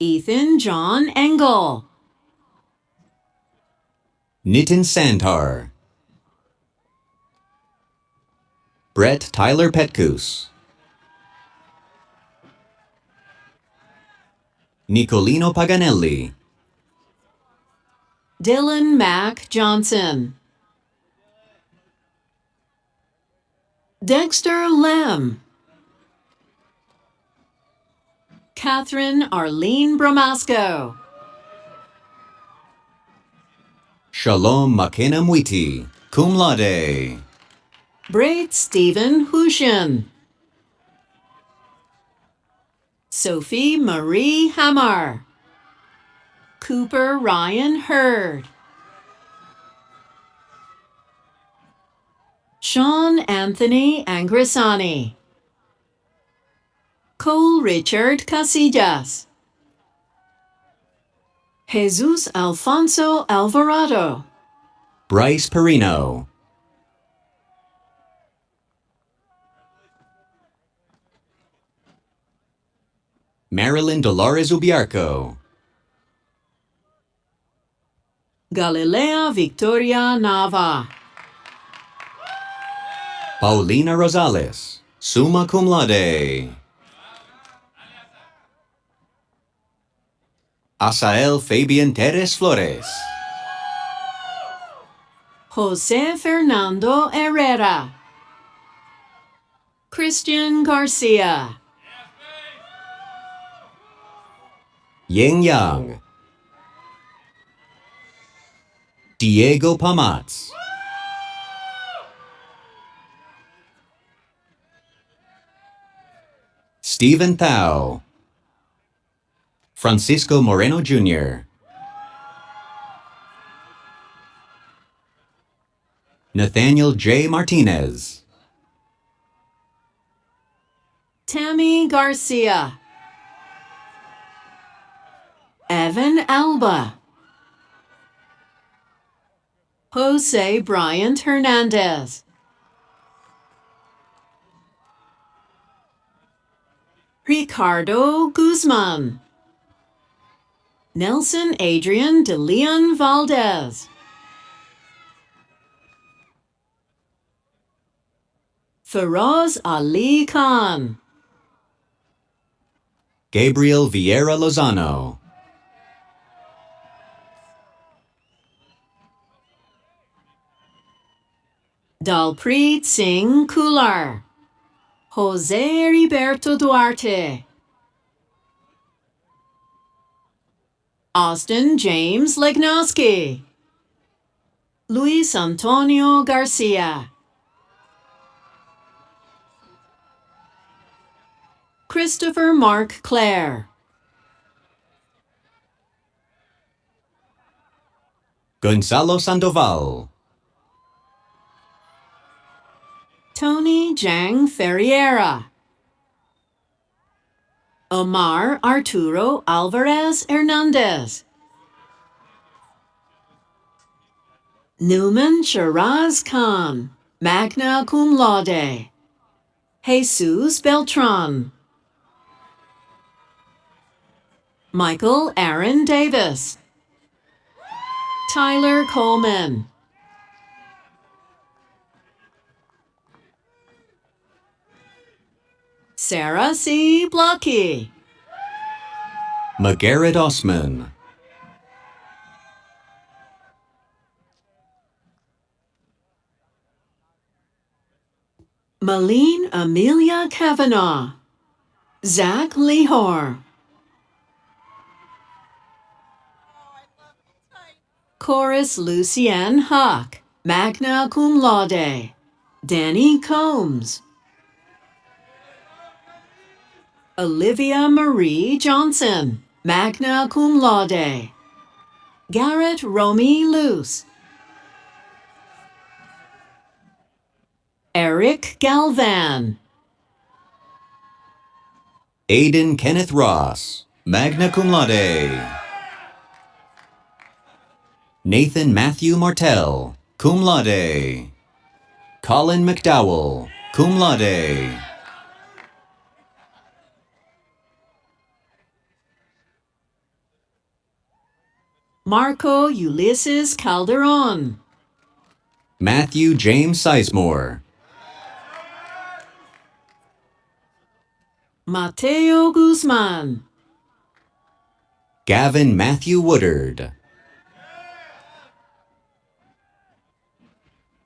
Ethan John Engel. Nitin Sandhar. Brett Tyler Petkus. Nicolino Paganelli. Dylan Mack Johnson. Dexter Lem. Catherine Arlene Bramasco. Shalom Makena Mwiti, cum laude. Braid Stephen Hushin. Sophie Marie Hamar. Cooper Ryan Hurd. Sean Anthony Angrisani. Cole Richard Casillas. Jesus Alfonso Alvarado. Bryce Perino. Marilyn Dolores Ubiarco. Galilea Victoria Nava. Paulina Rosales, summa cum laude. Asael Fabian Teres Flores. Jose Fernando Herrera. Christian Garcia. Ying Yang. Diego Pamatz. Stephen Thao. Francisco Moreno Jr. Nathaniel J. Martinez. Tammy Garcia. Evan Alba. Jose Bryant Hernandez. Ricardo Guzman. Nelson Adrian de Leon Valdez. Feroz Ali Khan. Gabriel Vieira Lozano. Dalpreet Singh Kular. Jose Heriberto Duarte. Austin James Legnowski. Luis Antonio Garcia. Christopher Mark Clare. Gonzalo Sandoval. Tony Jang Ferreira. Omar Arturo Alvarez Hernandez. Newman Shiraz Khan, magna cum laude. Jesus Beltran. Michael Aaron Davis. Tyler Coleman. Sarah C. Blocky. McGarrett Osman. Malene Amelia Kavanaugh. Zach Lehor. Chorus Lucienne Huck, magna cum laude. Danny Combs. Olivia Marie Johnson, magna cum laude. Garrett Romy Luce. Eric Galvan. Aiden Kenneth Ross, magna cum laude. Nathan Matthew Martell, cum laude. Colin McDowell, cum laude. Marco Ulysses Calderon. Matthew James Sizemore. Mateo Guzman. Gavin Matthew Woodard.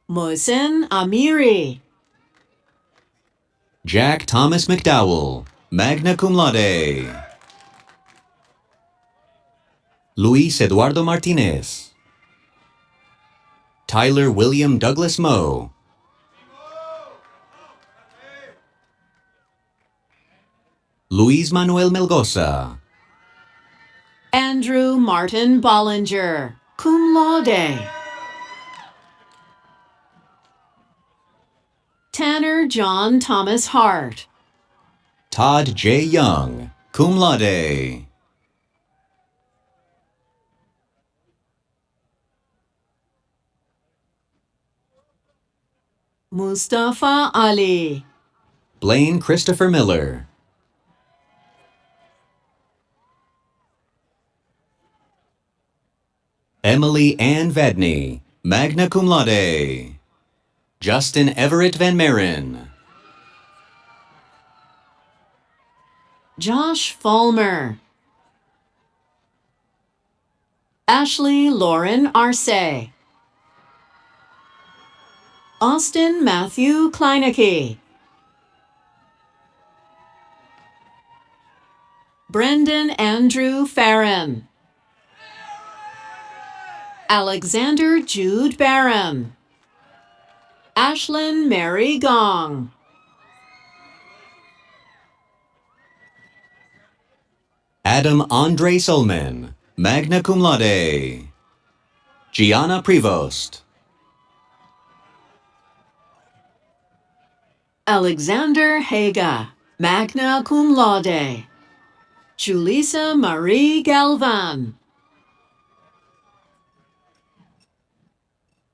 Mohsen Amiri. Jack Thomas McDowell, magna cum laude. Luis Eduardo Martinez. Tyler William Douglas Moe. Luis Manuel Melgoza. Andrew Martin Bollinger, cum laude. Tanner John Thomas Hart. Todd J. Young, cum laude. Mustafa Ali. Blaine Christopher Miller. Emily Ann Vadney, magna cum laude. Justin Everett Van Maren. Josh Fulmer. Ashley Lauren Arce. Austin Matthew Kleinecke. Brendan Andrew Farron. Alexander Jude Barham. Ashlyn Mary Gong. Adam Andre Solman, magna cum laude. Gianna Prevost. Alexander Haga, magna cum laude. Julissa Marie Galvan.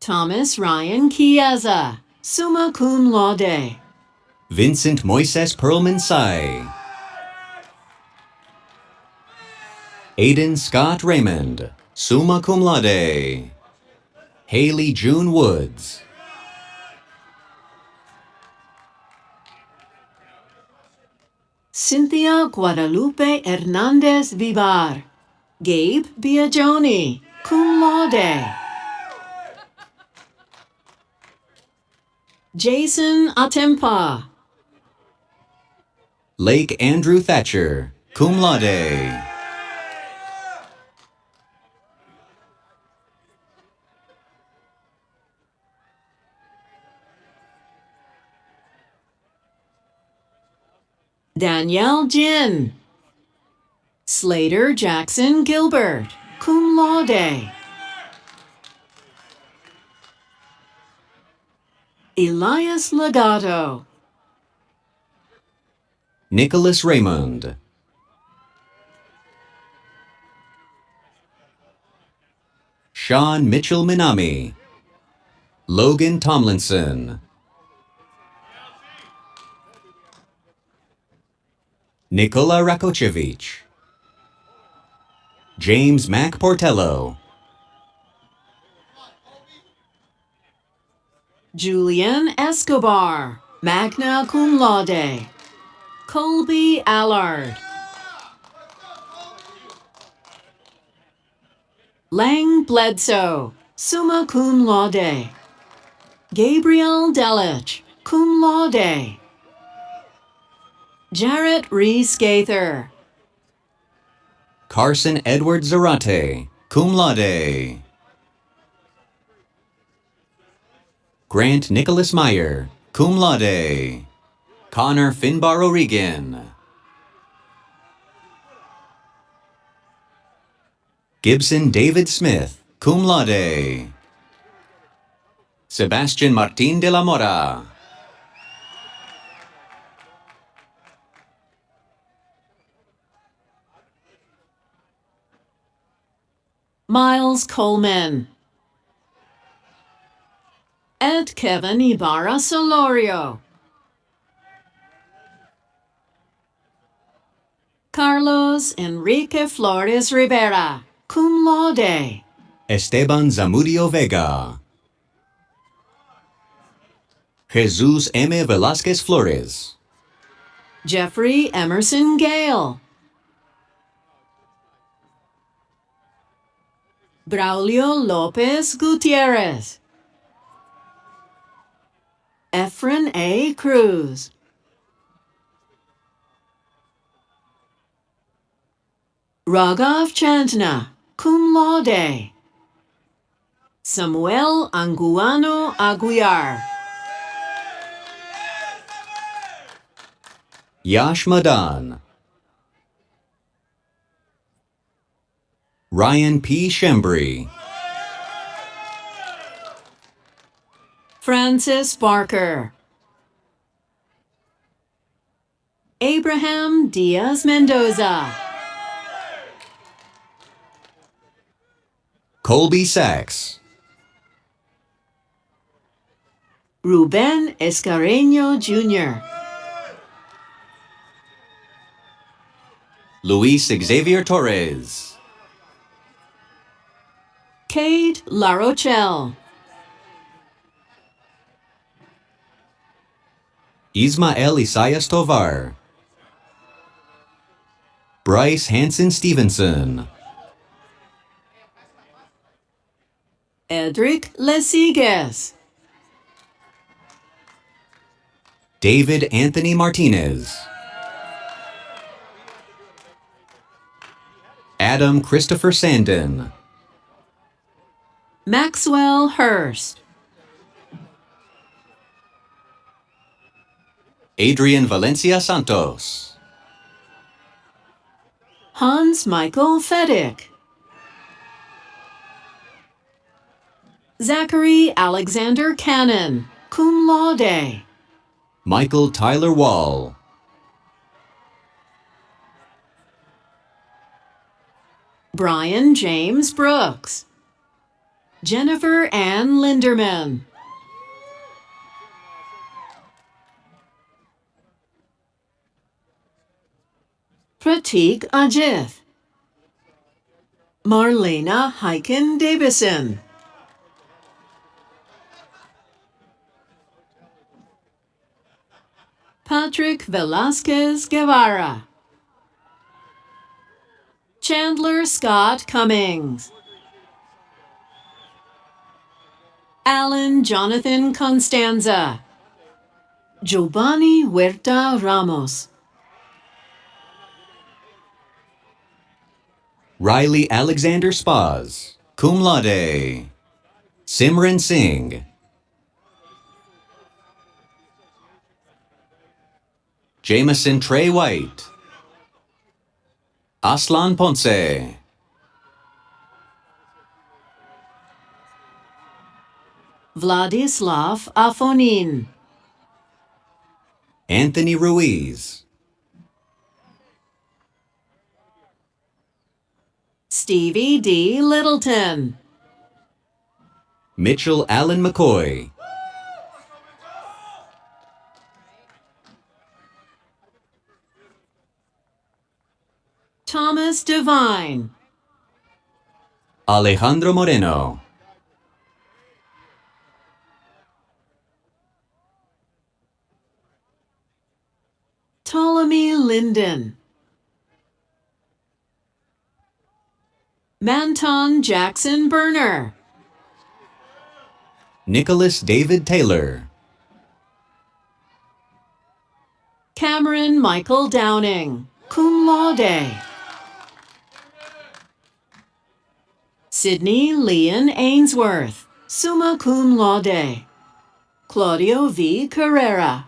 Thomas Ryan Chiesa, summa cum laude. Vincent Moises Perlman Sai. Aiden Scott Raymond, summa cum laude. Haley June Woods. Cynthia Guadalupe Hernandez Vivar. Gabe Biagioni, cum laude. Jason Atempa. Lake Andrew Thatcher, cum laude. Danielle Jin. Slater Jackson Gilbert, cum laude. Elias Legato. Nicholas Raymond. Sean Mitchell Minami. Logan Tomlinson. Nikola Rakochevich. James Mac Portello. Julian Escobar, magna cum laude. Colby Allard. Lang Bledsoe, summa cum laude. Gabriel Delich, cum laude. Jarrett Reese Gaither. Carson Edward Zarate, cum laude. Grant Nicholas Meyer, cum laude. Connor Finbar O'Regan. Gibson David Smith, cum laude. Sebastian Martin de la Mora. Miles Coleman. Ed Kevin Ibarra Solorio. Carlos Enrique Flores Rivera, cum laude. Esteban Zamudio Vega. Jesus M. Velázquez Flores. Jeffrey Emerson Gale. Braulio Lopez Gutierrez. Efren A. Cruz. Raghav Chandna, cum laude. Samuel Anguano Aguiar. Yash Madan. Ryan P. Shembri. Francis Barker. Abraham Diaz Mendoza. Colby Sachs. Ruben Escareño Jr. Luis Xavier Torres. Cade LaRochelle. Ismael Isaias Tovar. Bryce Hanson Stevenson. Edric Lesigues. David Anthony Martinez. Adam Christopher Sandin. Maxwell Hurst. Adrian Valencia Santos. Hans Michael Feddick. Zachary Alexander Cannon, cum laude. Michael Tyler Wall. Brian James Brooks. Jennifer Ann Linderman. Pratik Ajith. Marlena Heiken Davison. Patrick Velasquez Guevara. Chandler Scott Cummings. Alan Jonathan Constanza. Giovanni Huerta Ramos. Riley Alexander Spaz, cum laude. Simran Singh. Jameson Trey White. Aslan Ponce. Vladislav Afonin. Anthony Ruiz. Stevie D. Littleton. Mitchell Allen McCoy. Thomas Devine. Alejandro Moreno. Ptolemy Linden. Manton Jackson Berner. Nicholas David Taylor. Cameron Michael Downing, cum laude. Sydney Leon Ainsworth, summa cum laude. Claudio V. Carrera.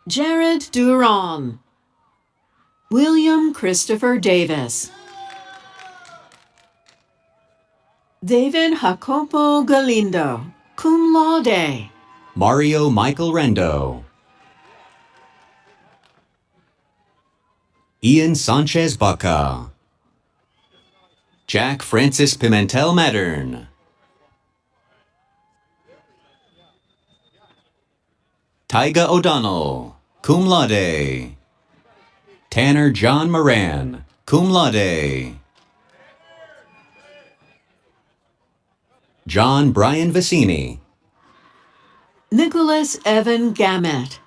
Jared Duron. William Christopher Davis. David Jacopo Galindo, cum laude. Mario Michael Rendo. Ian Sanchez Baca. Jack Francis Pimentel Mattern. Tyga O'Donnell, cum laude. Tanner John Moran, cum laude. John Brian Vicini. Nicholas Evan Gamet.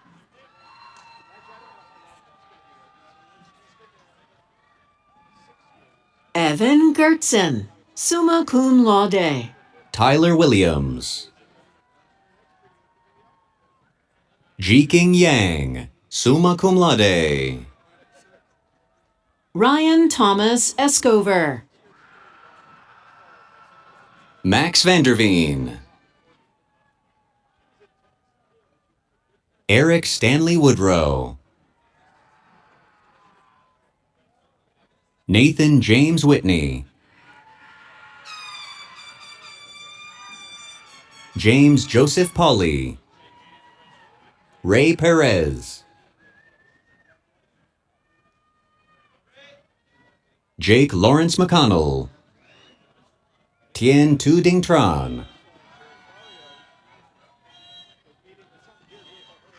Evan Gertson, summa cum laude. Tyler Williams. Jiking Yang, summa cum laude. Ryan Thomas Escover. Max Vanderveen. Eric Stanley Woodrow. Nathan James Whitney. James Joseph Pauley. Ray Perez. Jake Lawrence McConnell. Tien Tu Ding Tran.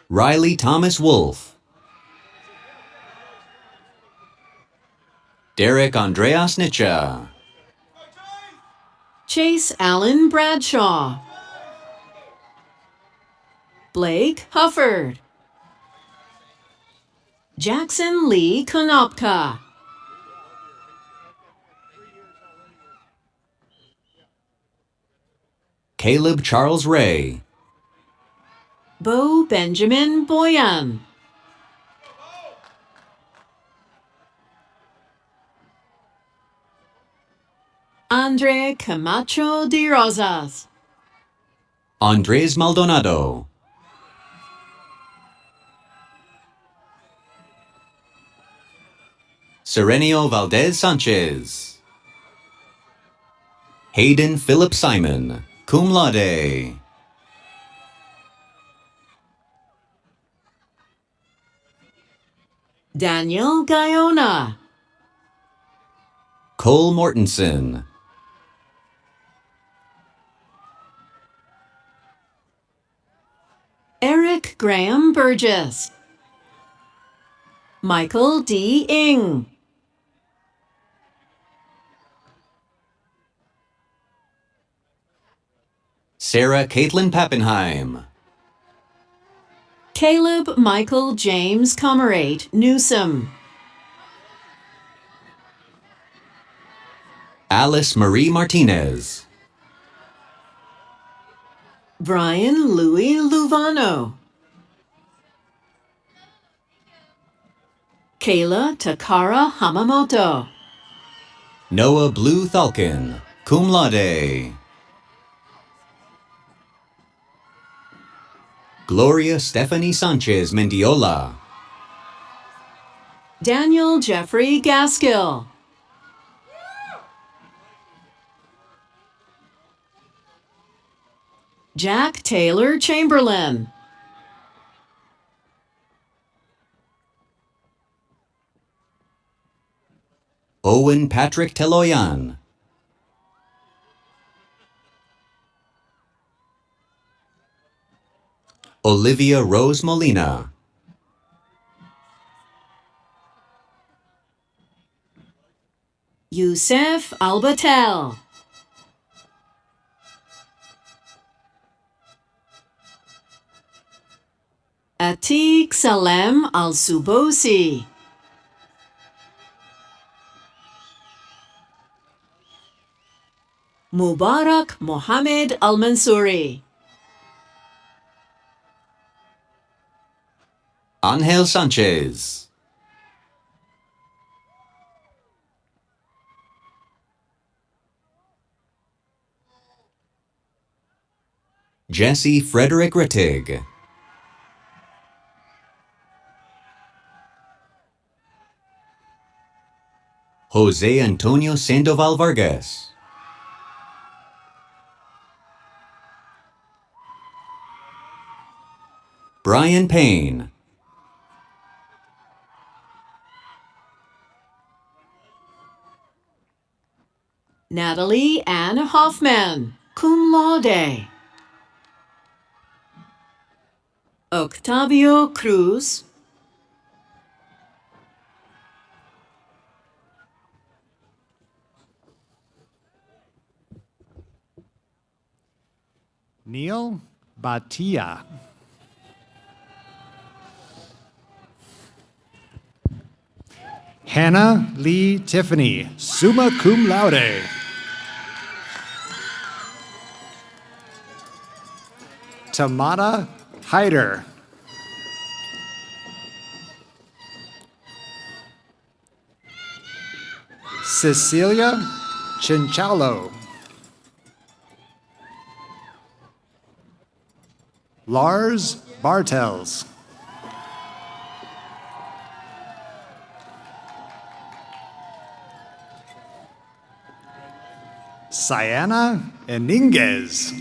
Riley Thomas Wolf. Derek Andreas Nitcha. Chase Allen Bradshaw. Blake Hufford. Jackson Lee Konopka. Caleb Charles Ray. Bo Benjamin Boyan. Andre Camacho de Rosas. Andres Maldonado. Serenio Valdez Sanchez. Hayden Philip Simon, cum laude. Daniel Guyona, Cole Mortensen, Eric Graham Burgess, Michael D. Ing, Sarah Caitlin Pappenheim, Caleb Michael James Comerate Newsom, Alice Marie Martinez, Brian Louis Luvano, Kayla Takara Hamamoto, Noah Blue Thalkin, cum laude. Gloria Stephanie Sanchez Mendiola, Daniel Jeffrey Gaskill, Jack Taylor Chamberlain, Owen Patrick Teloyan, Olivia Rose Molina, Youssef Albatel, Atiq Salem Al-Subosi, Mubarak Mohammed Al-Mansuri, Angel Sanchez, Jesse Frederick Rettig, Jose Antonio Sandoval Vargas, Brian Payne, Natalie Ann Hoffman, cum laude, Octavio Cruz, Neil Batia. Hannah Lee Tiffany, summa cum laude. Tamara Hyder. Cecilia Chinchalo. Lars Bartels. Sienna Eninguez.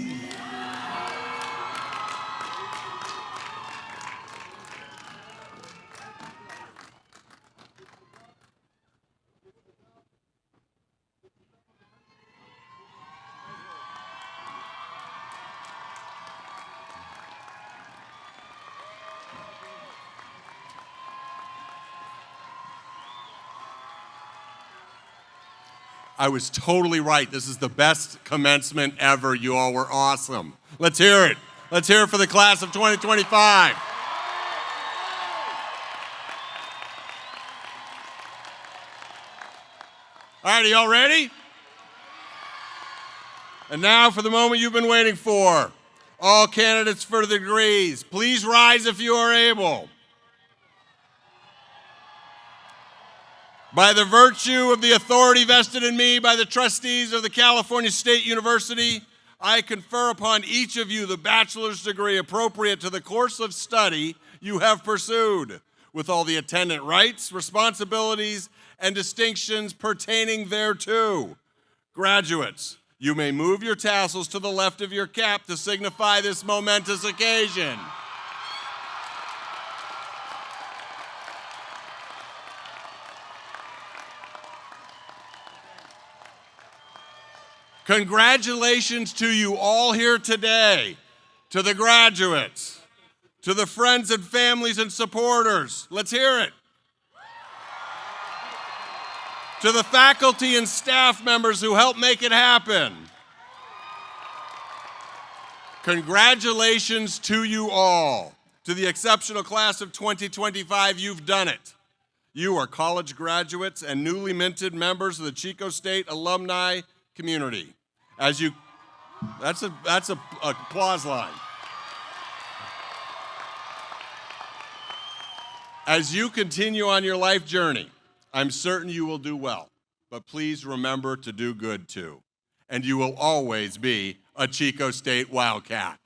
I was totally right. This is the best commencement ever. You all were awesome. Let's hear it. Let's hear it for the class of 2025. All right, are y'all ready? And now for the moment you've been waiting for. All candidates for the degrees, please rise if you are able. By the virtue of the authority vested in me by the trustees of the California State University, I confer upon each of you the bachelor's degree appropriate to the course of study you have pursued, with all the attendant rights, responsibilities, and distinctions pertaining thereto. Graduates, you may move your tassels to the left of your cap to signify this momentous occasion. Congratulations to you all here today, to the graduates, to the friends and families and supporters. Let's hear it. To the faculty and staff members who helped make it happen. Congratulations to you all. To the exceptional class of 2025, you've done it. You are college graduates and newly minted members of the Chico State alumni community. That's a applause line. As you continue on your life journey, I'm certain you will do well, but please remember to do good too. And you will always be a Chico State Wildcat.